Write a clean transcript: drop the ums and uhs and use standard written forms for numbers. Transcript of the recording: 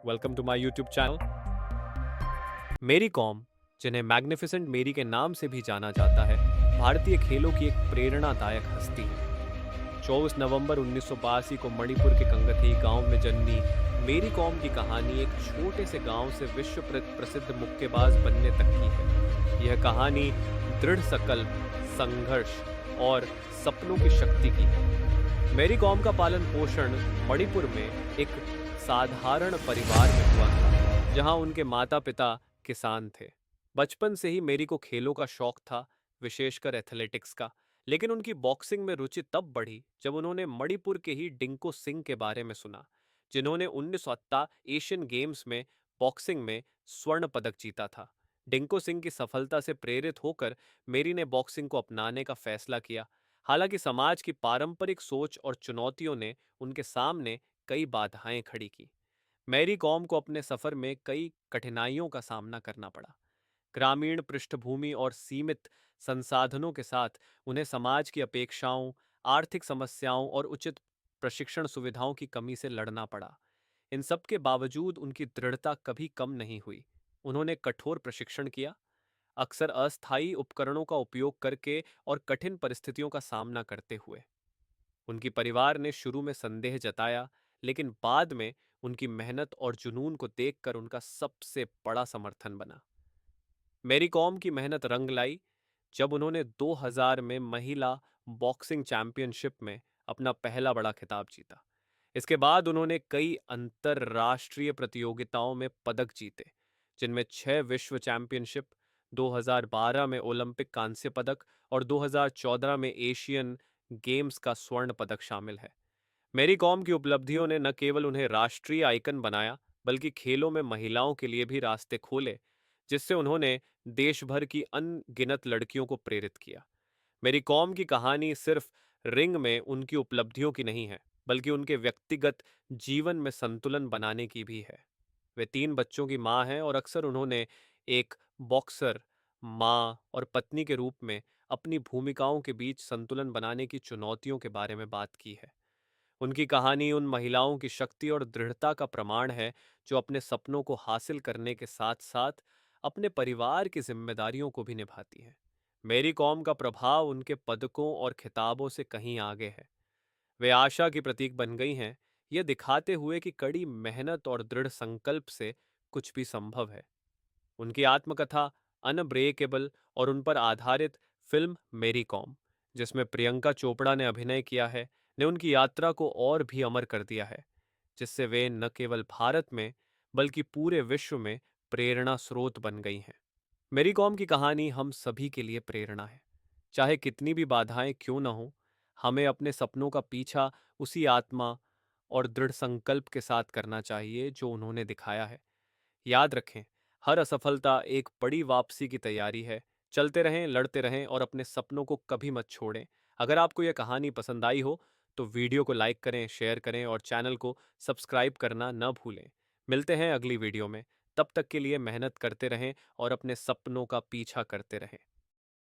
Welcome to my YouTube channel. Mary Kom, जिन्हें magnificent Mary के नाम से भी जाना जाता है, भारतीय खेलों की एक प्रेरणादायक हस्ती है। 24 नवंबर 1982 को मणिपुर के कंगथई गांव में जन्मी मेरी कॉम की कहानी एक छोटे से गांव से विश्व प्रसिद्ध मुक्केबाज बनने तक की है। यह कहानी दृढ़ संकल्प, संघर्ष और सपनों की शक्ति की है। मेरी कॉम का पालन पोषण मणिपुर में एक साधारण परिवार में हुआ था, जहां उनके माता पिता किसान थे। बचपन से ही मेरी को खेलों का शौक था, विशेषकर एथलेटिक्स का। लेकिन उनकी बॉक्सिंग में रुचि तब बढ़ी जब उन्होंने मणिपुर के ही डिंको सिंह के बारे में सुना, जिन्होंने 1980 एशियन गेम्स में बॉक्सिंग में स्वर्ण पदक जीता था। डिंको सिंह की सफलता से प्रेरित होकर मेरी ने बॉक्सिंग को अपनाने का फैसला किया। हालांकि समाज की पारंपरिक सोच और चुनौतियों ने उनके सामने कई बाधाएं खड़ी की। मैरी कॉम को अपने सफर में कई कठिनाइयों का सामना करना पड़ा। ग्रामीण पृष्ठभूमि और सीमित संसाधनों के साथ उन्हें समाज की अपेक्षाओं, आर्थिक समस्याओं और उचित प्रशिक्षण सुविधाओं की कमी से लड़ना पड़ा। इन सब के बावजूद उनकी दृढ़ता कभी कम नहीं हुई। उन्होंने कठोर प्रशिक्षण किया, अक्सर अस्थायी उपकरणों का उपयोग करके और कठिन परिस्थितियों का सामना करते हुए। उनकी परिवार ने शुरू में संदेह जताया, लेकिन बाद में उनकी मेहनत और जुनून को देखकर उनका सबसे बड़ा समर्थन बना। मेरी कॉम की मेहनत रंग लाई जब उन्होंने 2000 में महिला बॉक्सिंग चैंपियनशिप में अपना पहला बड़ा खिताब जीता। इसके बाद उन्होंने कई अंतरराष्ट्रीय प्रतियोगिताओं में पदक जीते, जिनमें 6 विश्व चैंपियनशिप, 2012 में ओलंपिक कांस्य पदक और 2014 में एशियन गेम्स का स्वर्ण पदक शामिल है। मेरी कॉम की उपलब्धियों ने न केवल उन्हें राष्ट्रीय आइकन बनाया, बल्कि खेलों में महिलाओं के लिए भी रास्ते खोले, जिससे उन्होंने देश भर की अनगिनत लड़कियों को प्रेरित किया। मेरी कॉम की कहानी सिर्फ रिंग में उनकी उपलब्धियों की नहीं है, बल्कि उनके व्यक्तिगत जीवन में संतुलन बनाने की भी है। वे 3 बच्चों की माँ हैं और अक्सर उन्होंने एक बॉक्सर, माँ और पत्नी के रूप में अपनी भूमिकाओं के बीच संतुलन बनाने की चुनौतियों के बारे में बात की है। उनकी कहानी उन महिलाओं की शक्ति और दृढ़ता का प्रमाण है, जो अपने सपनों को हासिल करने के साथ साथ अपने परिवार की जिम्मेदारियों को भी निभाती हैं। मेरी कॉम का प्रभाव उनके पदकों और खिताबों से कहीं आगे है। वे आशा की प्रतीक बन गई हैं, यह दिखाते हुए कि कड़ी मेहनत और दृढ़ संकल्प से कुछ भी संभव है। उनकी आत्मकथा अनब्रेकेबल और उन पर आधारित फिल्म मेरी कॉम, जिसमें प्रियंका चोपड़ा ने अभिनय किया है, ने उनकी यात्रा को और भी अमर कर दिया है, जिससे वे न केवल भारत में बल्कि पूरे विश्व में प्रेरणा स्रोत बन गई हैं। मेरी कॉम की कहानी हम सभी के लिए प्रेरणा है। चाहे कितनी भी बाधाएं क्यों न हो, हमें अपने सपनों का पीछा उसी आत्मा और दृढ़ संकल्प के साथ करना चाहिए जो उन्होंने दिखाया है। याद रखें, हर असफलता एक बड़ी वापसी की तैयारी है। चलते रहें, लड़ते रहें और अपने सपनों को कभी मत छोड़ें। अगर आपको यह कहानी पसंद आई हो तो वीडियो को लाइक करें, शेयर करें और चैनल को सब्सक्राइब करना न भूलें। मिलते हैं अगली वीडियो में। तब तक के लिए मेहनत करते रहें और अपने सपनों का पीछा करते रहें।